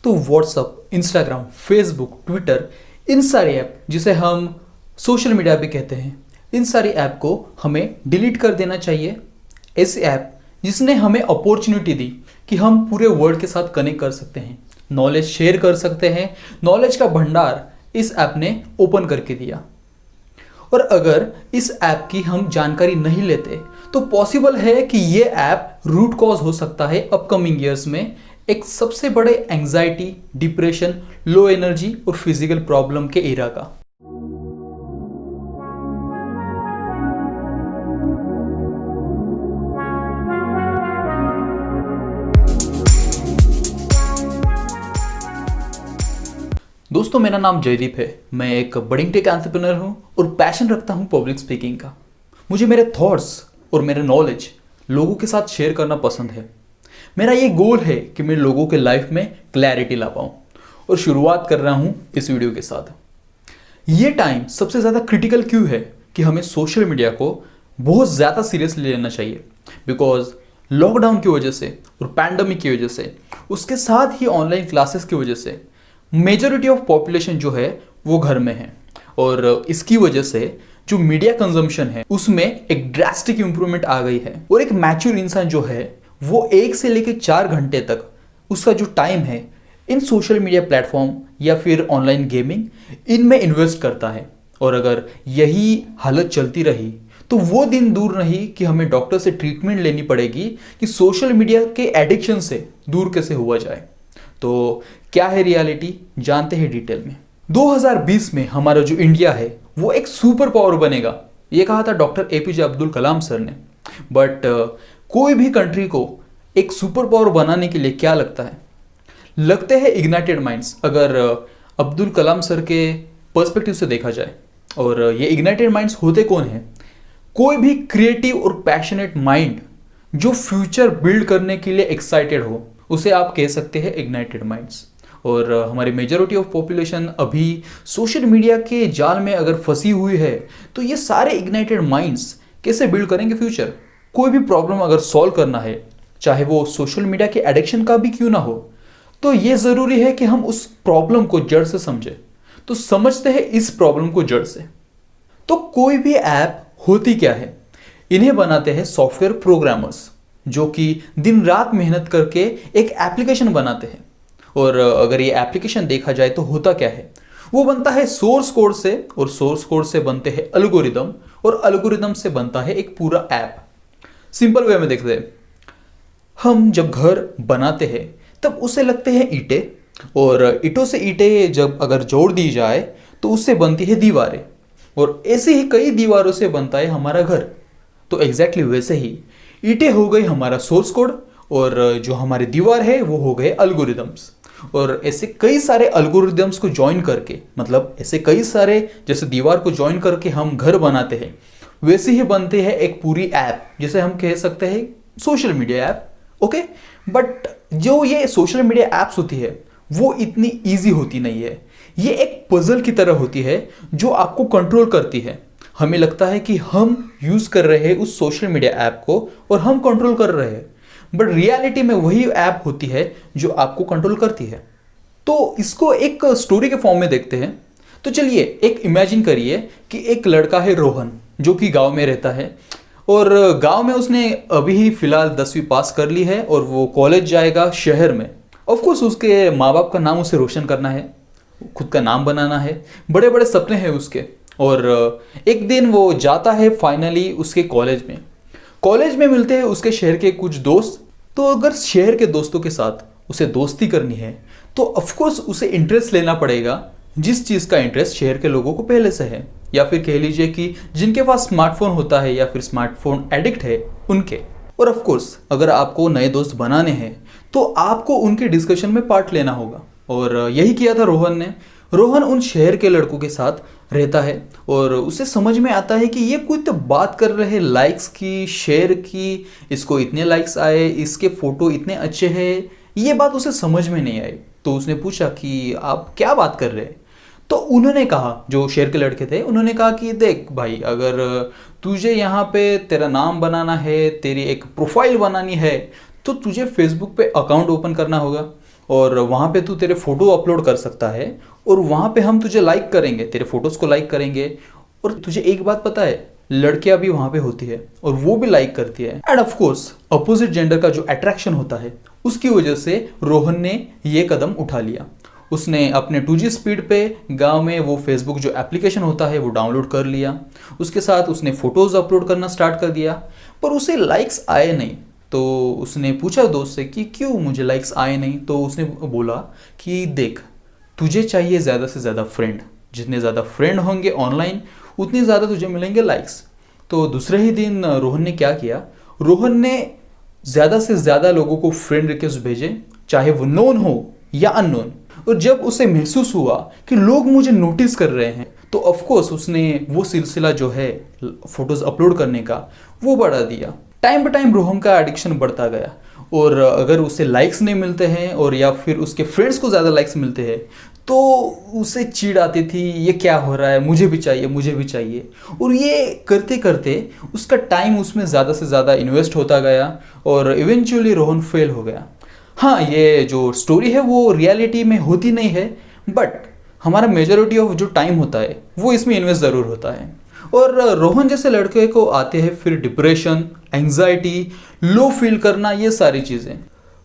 तो WhatsApp, Instagram, Facebook, Twitter, इन सारे app जिसे हम सोशल मीडिया भी कहते हैं, इन सारी ऐप को हमें डिलीट कर देना चाहिए। ऐसे ऐप जिसने हमें अपॉर्चुनिटी दी कि हम पूरे वर्ल्ड के साथ कनेक्ट कर सकते हैं, नॉलेज शेयर कर सकते हैं, नॉलेज का भंडार इस ऐप ने ओपन करके दिया। और अगर इस ऐप की हम जानकारी नहीं लेते तो पॉसिबल है कि ये ऐप रूट कॉज हो सकता है अपकमिंग ईयर्स में एक सबसे बड़े एंजाइटी, डिप्रेशन, लो एनर्जी और फिजिकल प्रॉब्लम के एरा का। दोस्तों, मेरा नाम जयदीप है। मैं एक बडिंग टेक एंटरप्रेन्योर हूं और पैशन रखता हूं पब्लिक स्पीकिंग का। मुझे मेरे थॉट्स और मेरे नॉलेज लोगों के साथ शेयर करना पसंद है। मेरा ये गोल है कि मैं लोगों के लाइफ में क्लैरिटी ला पाऊं। और शुरुआत कर रहा हूं इस वीडियो के साथ। ये टाइम सबसे ज़्यादा क्रिटिकल क्यों है कि हमें सोशल मीडिया को बहुत ज़्यादा सीरियसली लेना चाहिए। बिकॉज लॉकडाउन की वजह से और पैंडमिक की वजह से, उसके साथ ही ऑनलाइन क्लासेस की वजह से मेजॉरिटी ऑफ पॉपुलेशन जो है वो घर में है। और इसकी वजह से जो मीडिया कंजम्पशन है उसमें एक ड्रास्टिक इंप्रूवमेंट आ गई है। और एक मैच्योर इंसान जो है वो 1 से लेकर 4 घंटे तक उसका जो टाइम है इन सोशल मीडिया प्लेटफॉर्म या फिर ऑनलाइन गेमिंग, इनमें इन्वेस्ट करता है। और अगर यही हालत चलती रही तो वो दिन दूर नहीं कि हमें डॉक्टर से ट्रीटमेंट लेनी पड़ेगी कि सोशल मीडिया के एडिक्शन से दूर कैसे हुआ जाए। तो क्या है रियलिटी, जानते हैं डिटेल में। 2020 में हमारा जो इंडिया है वो एक सुपर पावर बनेगा, ये कहा था doctor APJ Abdul Kalam sir ने। बट कोई भी कंट्री को एक सुपर पावर बनाने के लिए क्या लगता है? लगते हैं इग्नाइटेड माइंड्स, अगर अब्दुल कलाम सर के पर्सपेक्टिव से देखा जाए। और ये इग्नाइटेड माइंड्स होते कौन हैं? कोई भी क्रिएटिव और पैशनेट माइंड जो फ्यूचर बिल्ड करने के लिए एक्साइटेड हो, उसे आप कह सकते हैं इग्नाइटेड माइंड्स। और हमारी मेजॉरिटी ऑफ पॉपुलेशन अभी सोशल मीडिया के जाल में अगर फंसी हुई है, तो ये सारे इग्नाइटेड माइंड्स कैसे बिल्ड करेंगे फ्यूचर? कोई भी प्रॉब्लम अगर सॉल्व करना है, चाहे वो सोशल मीडिया के एडिक्शन का भी क्यों ना हो, तो ये ज़रूरी है कि हम उस प्रॉब्लम को जड़ से समझें। तो समझते हैं इस प्रॉब्लम को जड़ से। तो कोई भी ऐप होती क्या है? इन्हें बनाते हैं सॉफ्टवेयर प्रोग्रामर्स, जो कि दिन रात मेहनत करके एक एप्लीकेशन बनाते हैं। और अगर ये एप्लीकेशन देखा जाए तो होता क्या है, वो बनता है सोर्स कोड से, और सोर्स कोड से बनते हैं एल्गोरिदम, और एल्गोरिदम से बनता है एक पूरा ऐप। सिंपल वे में देखते हैं, हम जब घर बनाते हैं तब उसे लगते हैं ईंटें, और ईंटों से ईंटें जब अगर जोड़ दी जाए तो उससे बनती है दीवारें, और ऐसे ही कई दीवारों से बनता है हमारा घर। तो एग्जैक्टली वैसे ही ईंटें हो गई हमारा सोर्स कोड, और जो हमारी दीवार है वो हो गए एल्गोरिदम्स। और ऐसे कई सारे एल्गोरिदम्स को ज्वाइन करके, मतलब ऐसे कई सारे जैसे दीवार को ज्वाइन करके हम घर बनाते हैं, वैसे ही बनते हैं एक पूरी ऐप, जिसे हम कह सकते हैं social media app. Okay, but जो ये सोशल मीडिया ऐप्स होती है वो इतनी ईजी होती नहीं है। ये एक पजल की तरह होती है जो आपको कंट्रोल करती है। हमें लगता है कि हम यूज कर रहे हैं उस सोशल मीडिया ऐप को और हम कंट्रोल कर रहे हैं, बट रियलिटी में वही ऐप होती है जो आपको कंट्रोल करती है। तो इसको एक स्टोरी के फॉर्म में देखते हैं। तो चलिए एक इमेजिन करिए कि एक लड़का है रोहन, जो कि गांव में रहता है, और गांव में उसने अभी ही फिलहाल 10वीं पास कर ली है और वो कॉलेज जाएगा शहर में। ऑफ कोर्स उसके माँ बाप का नाम उसे रोशन करना है, खुद का नाम बनाना है, बड़े बड़े सपने हैं उसके। और एक दिन वो जाता है फाइनली उसके कॉलेज में मिलते हैं उसके शहर के कुछ दोस्त। तो अगर शहर के दोस्तों के साथ उसे दोस्ती करनी है तो ऑफकोर्स उसे इंटरेस्ट लेना पड़ेगा जिस चीज़ का इंटरेस्ट शहर के लोगों को पहले से है, या फिर कह लीजिए कि जिनके पास स्मार्टफोन होता है या फिर स्मार्टफोन एडिक्ट है उनके। और ऑफकोर्स अगर आपको नए दोस्त बनाने हैं तो आपको उनके डिस्कशन में पार्ट लेना होगा, और यही किया था रोहन ने। रोहन उन शहर के लड़कों के साथ रहता है और उसे समझ में आता है कि ये कोई तो बात कर रहे हैं लाइक्स की, शेयर की, इसको इतने लाइक्स आए, इसके फोटो इतने अच्छे हैं। ये बात उसे समझ में नहीं आई। तो उसने पूछा कि आप क्या बात कर रहे हैं? तो उन्होंने कहा, जो शहर के लड़के थे, उन्होंने कहा कि देख भाई, अगर तुझे यहाँ पे तेरा नाम बनाना है, तेरी एक प्रोफाइल बनानी है, तो तुझे फेसबुक पे अकाउंट ओपन करना होगा, और वहाँ पे तू तेरे फोटो अपलोड कर सकता है और वहाँ पे हम तुझे लाइक करेंगे, तेरे फोटोज़ को लाइक करेंगे। और तुझे एक बात पता है, लड़कियां भी वहाँ पे होती है और वो भी लाइक करती है। End of course opposite gender का जो अट्रैक्शन होता है उसकी वजह से रोहन ने ये कदम उठा लिया। उसने अपने 2G स्पीड पे गांव में वो फेसबुक जो एप्लीकेशन होता है वो डाउनलोड कर लिया। उसके साथ उसने फ़ोटोज़ अपलोड करना स्टार्ट कर दिया, पर उसे लाइक्स आए नहीं। तो उसने पूछा दोस्त से कि क्यों मुझे लाइक्स आए नहीं। तो उसने बोला कि देख, तुझे चाहिए ज़्यादा से ज़्यादा फ्रेंड, जितने ज़्यादा फ्रेंड होंगे ऑनलाइन उतनी ज़्यादा तुझे मिलेंगे लाइक्स। तो दूसरे ही दिन रोहन ने क्या किया, रोहन ने ज़्यादा से ज़्यादा लोगों को फ्रेंड रिक्वेस्ट भेजे, चाहे वो नोन हो या अननोन। और जब उसे महसूस हुआ कि लोग मुझे नोटिस कर रहे हैं, तो ऑफ कोर्स उसने वो सिलसिला जो है फोटोज़ अपलोड करने का वो बढ़ा दिया। टाइम बाय टाइम रोहन का एडिक्शन बढ़ता गया और अगर उसे लाइक्स नहीं मिलते हैं और या फिर उसके फ्रेंड्स को ज़्यादा लाइक्स मिलते हैं तो उसे चिढ़ आती थी, ये क्या हो रहा है, मुझे भी चाहिए, मुझे भी चाहिए। और ये करते करते उसका टाइम उसमें ज़्यादा से ज़्यादा इन्वेस्ट होता गया और इवेंचुअली रोहन फेल हो गया। हाँ, ये जो स्टोरी है वो रियलिटी में होती नहीं है, बट हमारा मेजॉरिटी ऑफ जो टाइम होता है वो इसमें इन्वेस्ट ज़रूर होता है। और रोहन जैसे लड़के को आते हैं फिर डिप्रेशन, एंग्जाइटी, लो फील करना, ये सारी चीज़ें।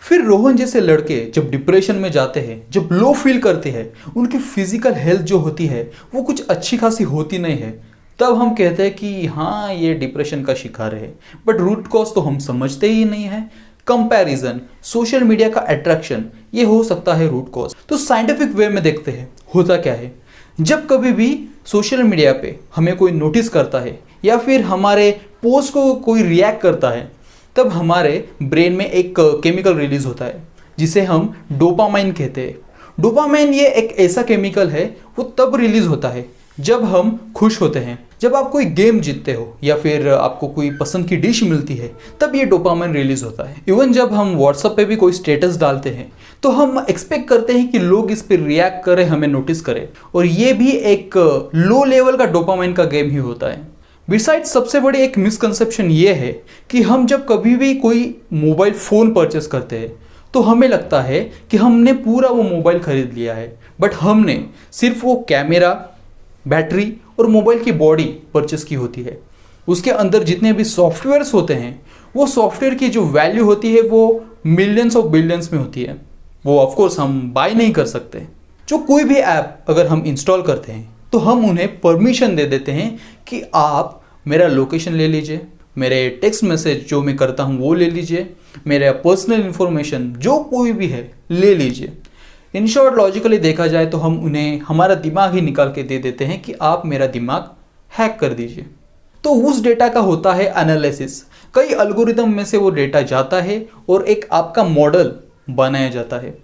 फिर रोहन जैसे लड़के जब डिप्रेशन में जाते हैं, जब लो फील करते हैं, उनकी फिजिकल हेल्थ जो होती है वो कुछ अच्छी खासी होती नहीं है। तब हम कहते हैं कि हाँ, ये डिप्रेशन का शिकार है, बट रूट कॉज तो हम समझते ही नहीं है। कंपैरिजन, सोशल मीडिया का अट्रैक्शन, ये हो सकता है रूट कॉज। तो साइंटिफिक वे में देखते हैं होता क्या है। जब कभी भी सोशल मीडिया पे हमें कोई नोटिस करता है या फिर हमारे पोस्ट को कोई रिएक्ट करता है, तब हमारे ब्रेन में एक केमिकल रिलीज होता है जिसे हम डोपामाइन कहते हैं। डोपामाइन ये एक ऐसा केमिकल है, वो तब रिलीज होता है जब हम खुश होते हैं, जब आप कोई गेम जीतते हो या फिर आपको कोई पसंद की डिश मिलती है, तब ये डोपामाइन रिलीज होता है। इवन जब हम व्हाट्सएप पे भी कोई स्टेटस डालते हैं तो हम एक्सपेक्ट करते हैं कि लोग इस पर रिएक्ट करें, हमें नोटिस करें, और ये भी एक लो लेवल का डोपामाइन का गेम ही होता है। बिसाइड सबसे बड़ी एक मिसकंसेप्शन ये है कि हम जब कभी भी कोई मोबाइल फ़ोन परचेस करते हैं तो हमें लगता है कि हमने पूरा वो मोबाइल खरीद लिया है, बट हमने सिर्फ वो कैमरा, बैटरी और मोबाइल की बॉडी परचेस की होती है। उसके अंदर जितने भी सॉफ्टवेयर्स होते हैं, वो सॉफ्टवेयर की जो वैल्यू होती है वो मिलियंस ऑफ बिलियंस में होती है। वो ऑफ कोर्स हम बाय नहीं कर सकते। जो कोई भी ऐप अगर हम इंस्टॉल करते हैं तो हम उन्हें परमिशन दे देते हैं कि आप मेरा लोकेशन ले लीजिए, मेरे टेक्स्ट मैसेज जो मैं करता हूँ वो ले लीजिए, मेरा पर्सनल इन्फॉर्मेशन जो कोई भी है ले लीजिए। इन शॉर्ट, लॉजिकली देखा जाए तो हम उन्हें हमारा दिमाग ही निकाल के दे देते हैं कि आप मेरा दिमाग हैक कर दीजिए। तो उस डेटा का होता है एनालिसिस। कई एल्गोरिदम में से वो डेटा जाता है और एक आपका मॉडल बनाया जाता है।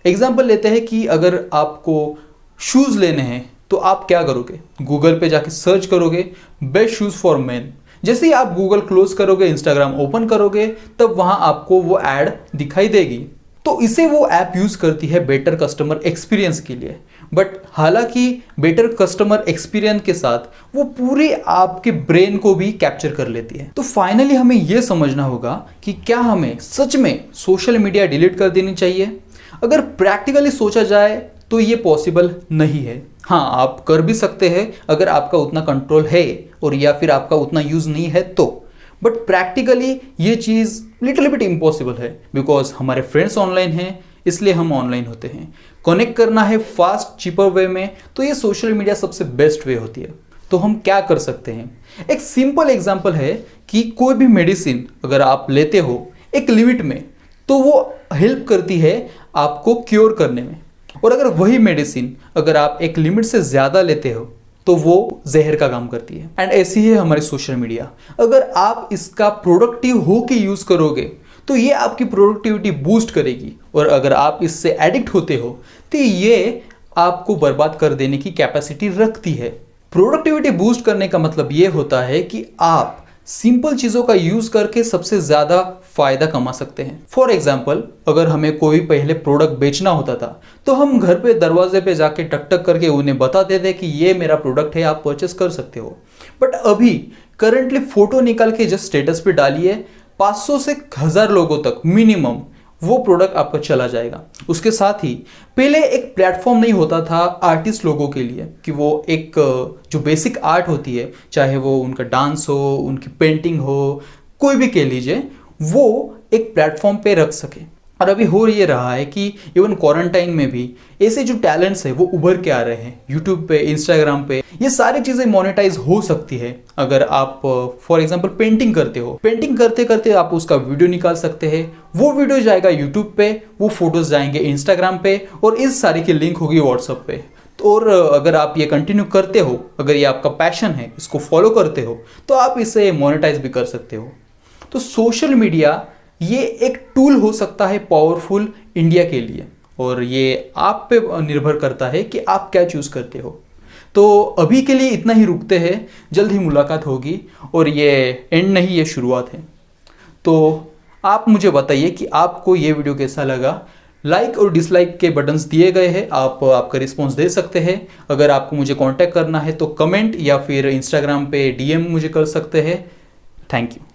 एग्जाम्पल लेते हैं कि अगर आपको शूज़ लेने हैं तो आप क्या करोगे, गूगल पे जाके सर्च करोगे बेस्ट शूज़ फॉर मेन। जैसे ही आप गूगल क्लोज करोगे, इंस्टाग्राम ओपन करोगे, तब वहाँ आपको वो ऐड दिखाई देगी। तो इसे वो ऐप यूज़ करती है बेटर कस्टमर एक्सपीरियंस के लिए। बट हालांकि बेटर कस्टमर एक्सपीरियंस के साथ वो पूरे आपके ब्रेन को भी कैप्चर कर लेती है। तो फाइनली हमें यह समझना होगा कि क्या हमें सच में सोशल मीडिया डिलीट कर देनी चाहिए। अगर प्रैक्टिकली सोचा जाए तो ये पॉसिबल नहीं है। हाँ, आप कर भी सकते हैं अगर आपका उतना कंट्रोल है और या फिर आपका उतना यूज़ नहीं है तो। बट प्रैक्टिकली ये चीज़ लिटिल बिट इम्पॉसिबल है, बिकॉज हमारे फ्रेंड्स ऑनलाइन हैं, इसलिए हम ऑनलाइन होते हैं। कनेक्ट करना है फास्ट चीपर वे में, तो ये सोशल मीडिया सबसे बेस्ट वे होती है। तो हम क्या कर सकते हैं, एक सिंपल एग्जांपल है कि कोई भी मेडिसिन अगर आप लेते हो एक लिमिट में, तो वो हेल्प करती है आपको क्योर करने में। और अगर वही मेडिसिन अगर आप एक लिमिट से ज़्यादा लेते हो तो वो जहर का काम करती है। एंड ऐसी ही है हमारी सोशल मीडिया। अगर आप इसका प्रोडक्टिव हो के यूज़ करोगे तो ये आपकी प्रोडक्टिविटी बूस्ट करेगी, और अगर आप इससे एडिक्ट होते हो तो ये आपको बर्बाद कर देने की कैपेसिटी रखती है। प्रोडक्टिविटी बूस्ट करने का मतलब ये होता है कि आप सिंपल चीज़ों का यूज़ करके सबसे ज़्यादा फ़ायदा कमा सकते हैं। फॉर एग्जाम्पल, अगर हमें कोई पहले प्रोडक्ट बेचना होता था तो हम घर पे दरवाजे पे जाके टक टक करके उन्हें बताते थे कि ये मेरा प्रोडक्ट है, आप परचेस कर सकते हो। बट अभी करंटली फ़ोटो निकाल के जस्ट स्टेटस पे डालिए, 500 से 1000 लोगों तक मिनिमम वो प्रोडक्ट आपका चला जाएगा। उसके साथ ही पहले एक प्लेटफॉर्म नहीं होता था आर्टिस्ट लोगों के लिए कि वो एक जो बेसिक आर्ट होती है, चाहे वो उनका डांस हो, उनकी पेंटिंग हो, कोई भी कह लीजिए, वो एक प्लेटफॉर्म पे रख सके। और अभी हो ये रहा है कि इवन क्वारंटाइन में भी ऐसे जो टैलेंट्स है वो उभर के आ रहे हैं। यूट्यूब पे, इंस्टाग्राम पे ये सारी चीज़ें मोनेटाइज हो सकती है। अगर आप फॉर एग्जांपल पेंटिंग करते हो, पेंटिंग करते करते आप उसका वीडियो निकाल सकते हैं, वो वीडियो जाएगा यूट्यूब पे, वो फोटोज जाएंगे इंस्टाग्राम पे, और इस सारी की लिंक होगी व्हाट्सएप पे। और अगर आप ये कंटिन्यू करते हो, अगर ये आपका पैशन है, इसको फॉलो करते हो, तो आप इसे मोनेटाइज भी कर सकते हो। तो सोशल मीडिया ये एक टूल हो सकता है पावरफुल इंडिया के लिए, और ये आप पे निर्भर करता है कि आप क्या चूज करते हो। तो अभी के लिए इतना ही रुकते हैं, जल्द ही मुलाकात होगी, और ये एंड नहीं, ये शुरुआत है। तो आप मुझे बताइए कि आपको ये वीडियो कैसा लगा। लाइक और डिसलाइक के बटन्स दिए गए हैं, आप आपका रिस्पॉन्स दे सकते हैं। अगर आपको मुझे कांटेक्ट करना है तो कमेंट या फिर इंस्टाग्राम पे DM मुझे कर सकते हैं। Thank you.